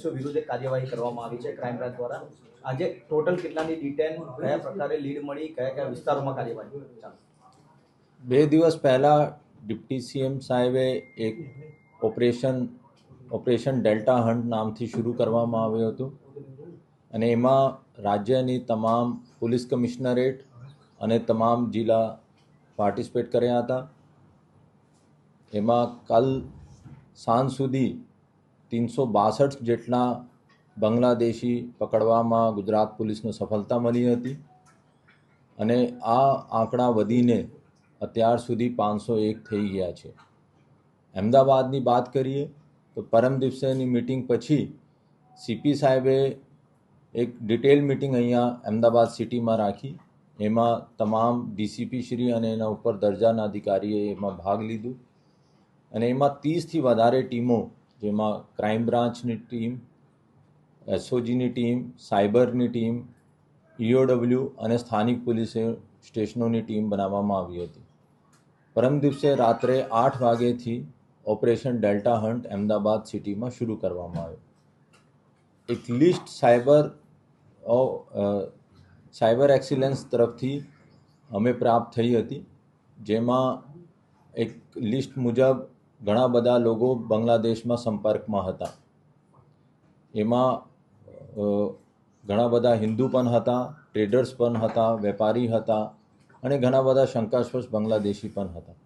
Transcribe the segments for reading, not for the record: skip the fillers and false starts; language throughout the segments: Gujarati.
સદસ્યો વિરુદ્ધ કાર્યવાહી કરવામાં આવી છે ક્રાઇમ બ્રાન્ચ દ્વારા. આજે ટોટલ કેટલાની ડિટેન, કયા પ્રકારે લીડ મળી, કયા કયા વિસ્તારોમાં કાર્યવાહી? 2 દિવસ પહેલાં ડિપ્ટી સીએમ સાહેબે એક ઓપરેશન ડેલ્ટા હન્ટ નામથી શરૂ કરવામાં આવ્યું હતું અને એમાં રાજ્યની તમામ પોલીસ કમિશનરેટ અને તમામ જિલ્લા પાર્ટિસિપેટ કર્યા હતા. એમાં કાલ સાંજ સુધી 362 જેટલા બાંગ્લાદેશી પકડવામાં ગુજરાત પોલીસને સફળતા મળી હતી અને આ આંકડા વધીને અત્યાર સુધી 501 થઈ ગયા છે. અમદાવાદની વાત કરીએ તો પરમ દિવસેની મિટિંગ પછી સીપી સાહેબે એક ડિટેલ મિટિંગ અહીંયા અમદાવાદ સિટીમાં રાખી. એમાં તમામ ડીસીપી શ્રી અને એના ઉપર દરજાના અધિકારીએ એમાં ભાગ લીધું અને એમાં 30થી વધારે ટીમો, જેમાં ક્રાઇમ બ્રાન્ચની ટીમ, એસઓજીની ટીમ, સાયબરની ટીમ, ઈઓડબ્લ્યુ અને સ્થાનિક પોલીસ સ્ટેશનોની ટીમ બનાવવામાં આવી હતી. પરમ દિવસે રાત્રે 8 વાગ્યાથી ઓપરેશન ડેલ્ટા હન્ટ અમદાવાદ સિટીમાં શરૂ કરવામાં આવ્યો. એક લિસ્ટ સાયબર એક્સિલન્સ તરફથી અમે પ્રાપ્ત થઈ હતી, જેમાં એક લિસ્ટ મુજબ ઘણા બધા લોકો બાંગ્લાદેશમાં સંપર્કમાં હતા. એમાં ઘણા બધા હિન્દુ પણ હતા, ટ્રેડર્સ પણ હતા, વેપારી હતા અને ઘણા બધા શંકાસ્પદ બાંગ્લાદેશી પણ હતા.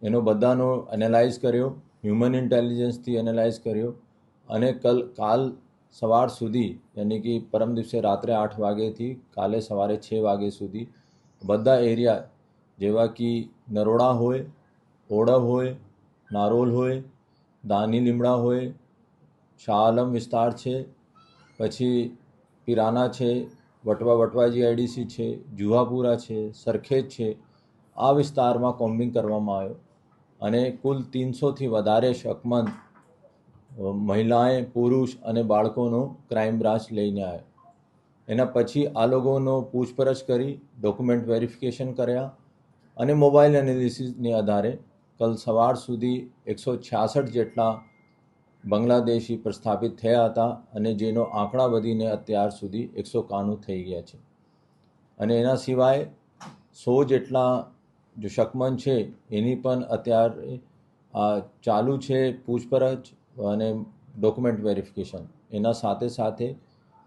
એનો બધાનો એનાલાઇઝ કર્યો, હ્યુમન ઇન્ટેલિજન્સથી એનાલાઇઝ કર્યો અને કાલ સવાર સુધી, યાની કે પરમ દિવસે રાત્રે 8 વાગ્યાથી કાલે સવારે 6 વાગ્યા સુધી બધા એરિયા, જેવા કે નરોડા હોય, ઓડવ હોય, નારોલ હોય, દાની લીમડા હોય, શાહ આલમ વિસ્તાર છે, પછી પિરાના છે, વટવાજી આઈડીસી છે, જુહાપુરા છે, સરખેજ છે, આ વિસ્તારમાં કોમ્બિંગ કરવામાં આવ્યો અને કુલ 300થી વધારે શકમંદ મહિલાએ, પુરુષ અને બાળકોનો ક્રાઇમ બ્રાન્ચ લઈને આવ્યો. એના પછી આ લોકોનો પૂછપરછ કરી, ડોક્યુમેન્ટ વેરિફિકેશન કર્યા અને મોબાઈલ એનાલિસિસને આધારે કલ સવાર સુધી 166 જેટલા બાંગ્લાદેશી પ્રસ્થાપિત થયા હતા અને જેનો આંકડા વધીને અત્યાર સુધી 191 થઈ ગયા છે. અને એના સિવાય 100 જેટલા જો શકમંદ છે એની પણ અત્યારે ચાલુ છે પૂછપરછ અને ડોક્યુમેન્ટ વેરિફિકેશન. એના સાથે સાથે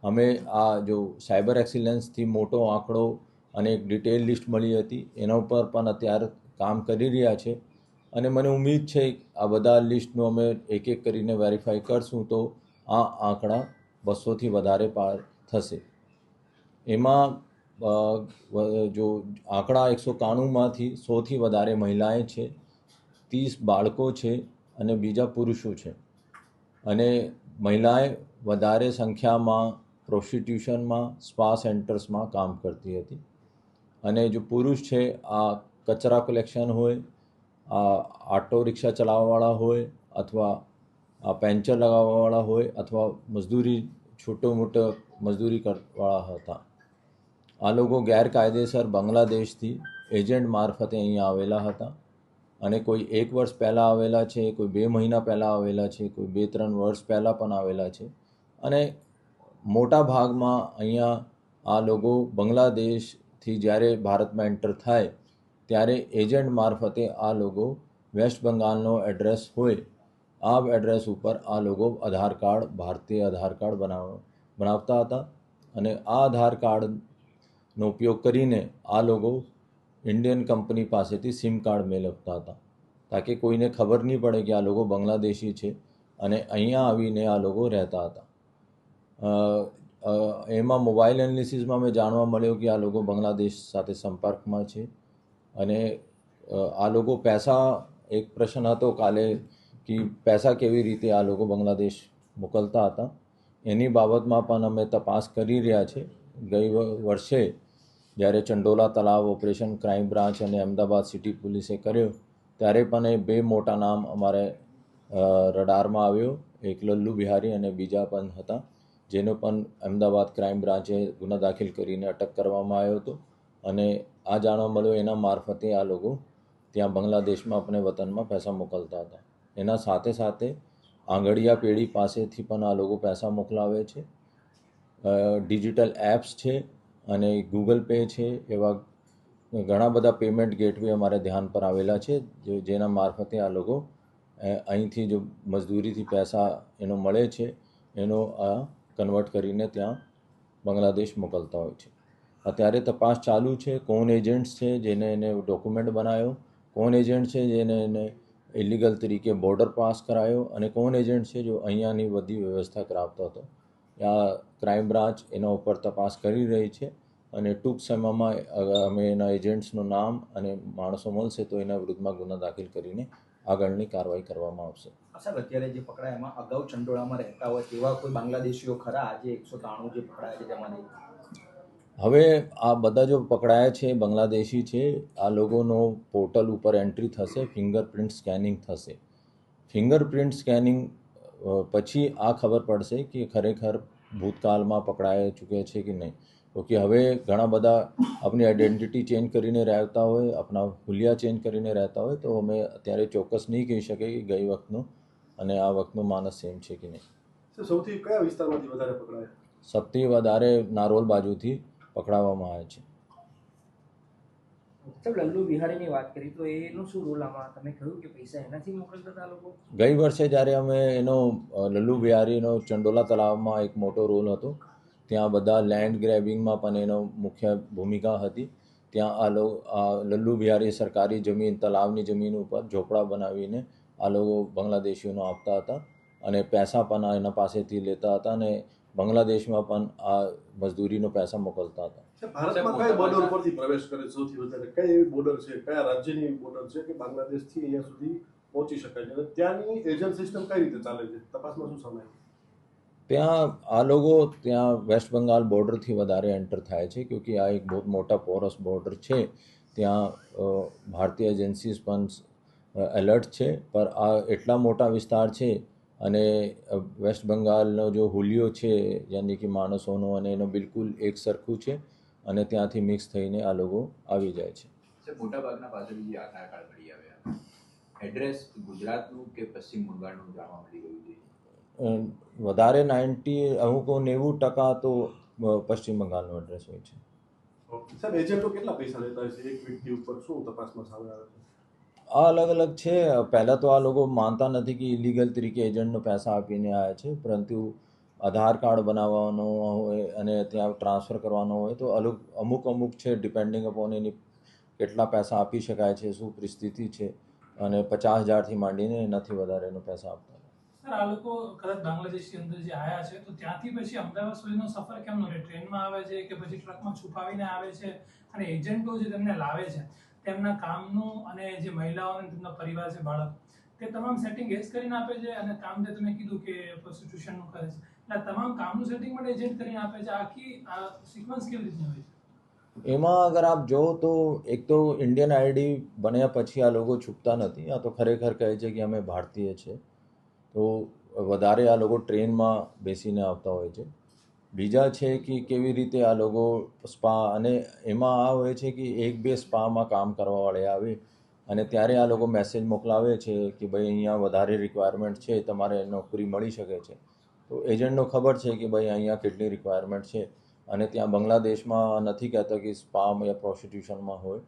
અમે આ જો સાયબર એક્સિલન્સથી મોટો આંકડો અને એક ડિટેલ લિસ્ટ મળી હતી, એના ઉપર પણ અત્યારે કામ કરી રહ્યા છે અને મને ઉમ્મીદ છે આ બધા લિસ્ટનું અમે એક એક કરીને વેરીફાઈ કરશું તો આ આંકડા 200થી વધારે પાર થશે. એમાં જો આંકડા 191માંથી 100થી વધારે મહિલાએ છે, 30 બાળકો છે અને બીજા પુરુષો છે. અને મહિલાએ વધારે સંખ્યામાં પ્રોસ્ટિટ્યુશનમાં, સ્પા સેન્ટર્સમાં કામ કરતી હતી અને જો પુરુષ છે આ કચરા કલેક્શન હોય, ઓટો રિક્ષા ચલાવવાવાળા હોય અથવા પેન્ચર લગાવવાવાળા હોય અથવા મજદૂરી, છોટો મોટો મજદૂરી કરવાવાળા હતા. આ લોકો ગેરકાયદેસર બાંગ્લાદેશથી એજન્ટ મારફતે અહીંયા આવેલા હતા અને કોઈ 1 વર્ષ પહેલાં આવેલા છે, કોઈ 2 મહિના પહેલાં આવેલા છે, કોઈ 2-3 વર્ષ પહેલાં પણ આવેલા છે અને મોટા ભાગમાં અહીંયા આ લોકો બાંગ્લાદેશથી જ્યારે ભારતમાં એન્ટર થાય ત્યારે એજન્ટ મારફતે આ લોકો વેસ્ટ બંગાળનો એડ્રેસ હોય, આ એડ્રેસ ઉપર આ લોકો આધાર કાર્ડ, ભારતીય આધાર કાર્ડ બનાવતા હતા અને આ આધાર કાર્ડનો ઉપયોગ કરીને આ લોકો ઇન્ડિયન કંપની પાસેથી સિમ કાર્ડ મેળવતા હતા, તાકે કોઈને ખબર નહીં પડે કે આ લોકો બાંગ્લાદેશી છે અને અહીંયા આવીને આ લોકો રહેતા હતા. એમાં મોબાઈલ એનાલિસિસમાં મેં જાણવા મળ્યું કે આ લોકો બાંગ્લાદેશ સાથે સંપર્કમાં છે અને આ લોકો પૈસા, એક પ્રશ્ન હતો કાલે કે પૈસા કેવી રીતે આ લોકો બાંગ્લાદેશ મોકલતા હતા, એની બાબતમાં પણ અમે તપાસ કરી રહ્યા છે. ગઈ વર્ષે જ્યારે ચંડોલા તલાવ ઓપરેશન ક્રાઇમ બ્રાન્ચ અને અમદાવાદ સિટી પોલીસે કર્યો ત્યારે પણ એ 2 મોટા નામ અમારે રડારમાં આવ્યો, એક લલ્લુ બિહારી અને બીજા પણ હતા, જેનો પણ અમદાવાદ ક્રાઇમ બ્રાન્ચે ગુના દાખલ કરીને અટક કરવામાં આવ્યો હતો અને આ જાણવા મળ્યું એના મારફતે આ લોકો ત્યાં બાંગ્લાદેશમાં આપણે વતનમાં પૈસા મોકલતા હતા. એના સાથે સાથે આંગળીયા પેઢી પાસેથી પણ આ લોકો પૈસા મોકલાવે છે. ડિજિટલ એપ્સ છે અને ગૂગલ પે છે, એવા ઘણા બધા પેમેન્ટ ગેટવે અમારે ધ્યાન પર આવેલા છે, જેના મારફતે આ લોકો અહીંથી જો મજદૂરીથી પૈસા એનો મળે છે એનો આ કન્વર્ટ કરીને ત્યાં બાંગ્લાદેશ મોકલતા હોય છે. અત્યારે તપાસ ચાલુ છે, કોણ એજન્ટ્સ છે જેને એને ડોક્યુમેન્ટ બનાવ્યો, કોણ એજન્ટ છે જેને એને ઇલીગલ તરીકે બોર્ડર પાસ કરાયો, અને કોણ એજન્ટ છે જો અહીંયાની બધી વ્યવસ્થા કરાવતો હતો. આ ક્રાઇમ બ્રાન્ચ એના ઉપર તપાસ કરી રહી છે અને ટૂંક સમયમાં અમે એના એજન્ટ્સનું નામ અને માણસો મળશે તો એના વિરુદ્ધમાં ગુનો દાખલ કરીને આગળની કાર્યવાહી કરવામાં આવશે. સાહેબ, અત્યારે જે પકડાય એમાં અગાઉ ચંડોળામાં રહેતા હોય તેવા કોઈ બાંગ્લાદેશીઓ ખરા? આજે 193 જે પકડાયા છે તેમાંથી હવે આ બધા જો પકડાયા છે બાંગ્લાદેશી છે, આ લોકોનો પોર્ટલ ઉપર એન્ટ્રી થશે, ફિંગરપ્રિન્ટ સ્કેનિંગ થશે. ફિંગરપ્રિન્ટ સ્કેનિંગ પછી આ ખબર પડશે કે ખરેખર ભૂતકાળમાં પકડાઈ ચૂકે છે કે નહીં. કે હવે ઘણા બધા આપણી આઈડેન્ટિટી ચેન્જ કરીને રહેતા હોય, આપણા હુલિયા ચેન્જ કરીને રહેતા હોય, તો અમે અત્યારે ચોક્કસ નહીં કહી શકીએ કે ગઈ વખતનું અને આ વખતનું માણસ સેમ છે કે નહીં. સૌથી કયા વિસ્તારમાંથી વધારે પકડાયા? સૌથી વધારે નારોલ બાજુથી પકડાવવામાં આવે છે. સાહેબ, લલ્લુ બિહારીની વાત કરી તો એનો શું રોલ આમાં? તમે કહ્યું કે પૈસા એનાથી મોકલતા હતા લોકો. ગઈ વર્ષે જ્યારે અમે એનો લલ્લુ બિહારીનો ચંડોલા તળાવમાં એક મોટો રોલ હતો, ત્યાં બધા લેન્ડ ગ્રેબિંગમાં પણ એનો મુખ્ય ભૂમિકા હતી. ત્યાં આ લલ્લુ બિહારી સરકારી જમીન, તળાવની જમીન ઉપર ઝોપડા બનાવીને આ લોકો બાંગ્લાદેશીઓને આપતા હતા અને પૈસા પણ એના પાસેથી લેતા હતા અને બાંગ્લાદેશમાં પણ આ મજદૂરીનો પૈસા મોકલતા હતા. ભારતમાં કઈ બોર્ડર પરથી પ્રવેશ કરે સૌથી વધારે? કઈ એવી બોર્ડર છે, કયા રાજ્યની બોર્ડર છે કે બાંગ્લાદેશથી અહીંયા સુધી પહોંચી શકાય છે? અને ત્યાંની એજન્ટ સિસ્ટમ કઈ રીતે ચાલે છે? તપાસમાં શું સામે? ત્યાં આ લોકો ત્યાં વેસ્ટ બંગાળ બોર્ડરથી વધારે એન્ટર થાય છે, ક્યોંકિ આ એક બહુ મોટા પોરસ બોર્ડર છે. ત્યાં ભારતીય એજન્સીઝ પણ એલર્ટ છે, પર આ એટલા મોટા વિસ્તાર છે અને વેસ્ટ બંગાળનો જો હુલિયો છે યાની કે માણસોનો, અને એનો બિલકુલ એક સરખું છે અને ત્યાંથી મિક્સ થઈને આ લોકો આવી જાય છે. મોટાભાગના પાસેથી જે આધાર કાર્ડ મળી આવ્યા, એડ્રેસ ગુજરાતનું કે પશ્ચિમ બંગાળનું જાણવા મળી ગયું છે. વધારે 90% તો પશ્ચિમ બંગાળનો એડ્રેસ હોય છે. સાહેબ, એજન્ટો કેટલા પૈસા લેતા હોય છે એક વ્યક્તિ ઉપર? શું તપાસમાં સામે આવે છે? આ અલગ અલગ છે. પહેલાં તો આ લોકો માનતા નથી કે ઇલીગલ તરીકે એજન્ટનો પૈસા આપીને આવ્યા છે, પરંતુ આધાર કાર્ડ બનાવવાનો હોય અને ત્યાં ટ્રાન્સફર કરવાનો હોય તો અમુક છે, ડિપેન્ડિંગ અપોન એની કેટલા પૈસા આપી શકાય છે, શું પરિસ્થિતિ છે, અને 50,000થી માંડીને એનાથી વધારે એનો પૈસા આપતા. સર, આ લોકો કદાચ બાંગ્લાદેશની અંદર જે આવ્યા છે તો ત્યાંથી પછી અમદાવાદ સુધીનો સફર કેમનો રહે? ટ્રેનમાં આવે છે કે પછી ટ્રકમાં છુપાવીને આવે છે? અને એજન્ટો જે તેમને લાવે છે તેમના કામનું અને જે મહિલાઓ અને તેમના પરિવાર છે, બાળક, તે તમામ સેટિંગ એ જ કરીને આપે છે. અને કામ જે તમે કીધું કે પ્રોસ્ટિટ્યુશનનું કરે છે, એટલે તમામ કામનું સેટિંગ માટે એજન્ટ કરીને આપે છે. આખી આ સિક્વન્સ કેવી રીતની હોય છે? એમાં અગર આપ જો તો એક તો ઇન્ડિયન આઈડી બન્યા પછી આ લોકો છૂપતા નથી. આ તો ખરેખર કહે છે કે અમે ભારતીય છે, તો વધારે આ લોકો ટ્રેનમાં બેસીને આવતા હોય છે. બીજા છે કે કેવી રીતે આ લોકો સ્પા, અને એમાં આ હોય છે કે 1-2 સ્પામાં કામ કરવાવાળે આવે અને ત્યારે આ લોકો મેસેજ મોકલાવે છે કે ભાઈ અહીંયા વધારે રિક્વાયરમેન્ટ છે, તમારે નોકરી મળી શકે છે. તો એજન્ટનો ખબર છે કે ભાઈ અહીંયા કેટલી રિક્વાયરમેન્ટ છે, અને ત્યાં બાંગ્લાદેશમાં નથી કહેતા કે સ્પામ યા પ્રોસ્ટિટ્યુશનમાં હોય.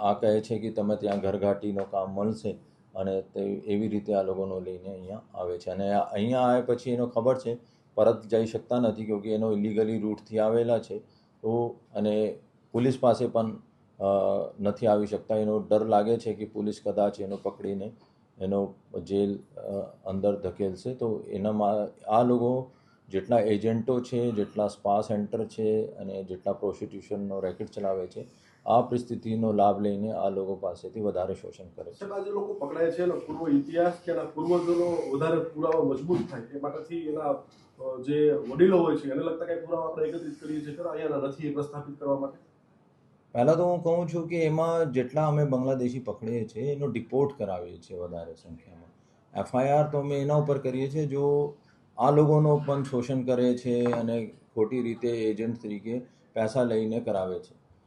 આ કહે છે કે તમે ત્યાં ઘરઘાટીનો કામ મળશે, અને તે એવી રીતે આ લોકોનો લઈને અહીંયા આવે છે. અને અહીંયા આવે પછી એનો ખબર છે પરત જઈ શકતા નથી, કેમકે એનો ઇલીગલી રૂટથી આવેલા છે. તો અને પોલીસ પાસે પણ નથી આવી શકતા. એનો ડર લાગે છે કે પોલીસ કદાચ એનો પકડીને એનો જેલ અંદર ધકેલશે. તો એનામાં આ લોકો જેટલા એજન્ટો છે, જેટલા સ્પા સેન્ટર છે અને જેટલા પ્રોસ્ટિટ્યુશનનો રેકેટ ચલાવે છે, આ પરિસ્થિતિનો લાભ લઈને આ લોકો પાસેથી વધારે શોષણ કરે છે. સાહેબ, આ જે લોકો પકડાય છે એનો પૂર્વ ઇતિહાસ કે એના પૂર્વજોનો વધારે પુરાવા મજબૂત થાય એ માટેથી એના જે વડીલો હોય છે એને લગતા કંઈ પુરાવા આપણે એકત્રિત કરીએ છીએ ખરા અહીંયાના નથી એ પ્રસ્થાપિત કરવા માટે? પહેલાં તો હું કહું છું કે એમાં જેટલા અમે બાંગ્લાદેશી પકડીએ છીએ એનો ડિપોર્ટ કરાવીએ છીએ વધારે સંખ્યામાં. FIR તો અમે એના ઉપર કરીએ છીએ જો આ લોકોનો પણ શોષણ કરે છે અને ખોટી રીતે એજન્ટ તરીકે પૈસા લઈને કરાવે છે.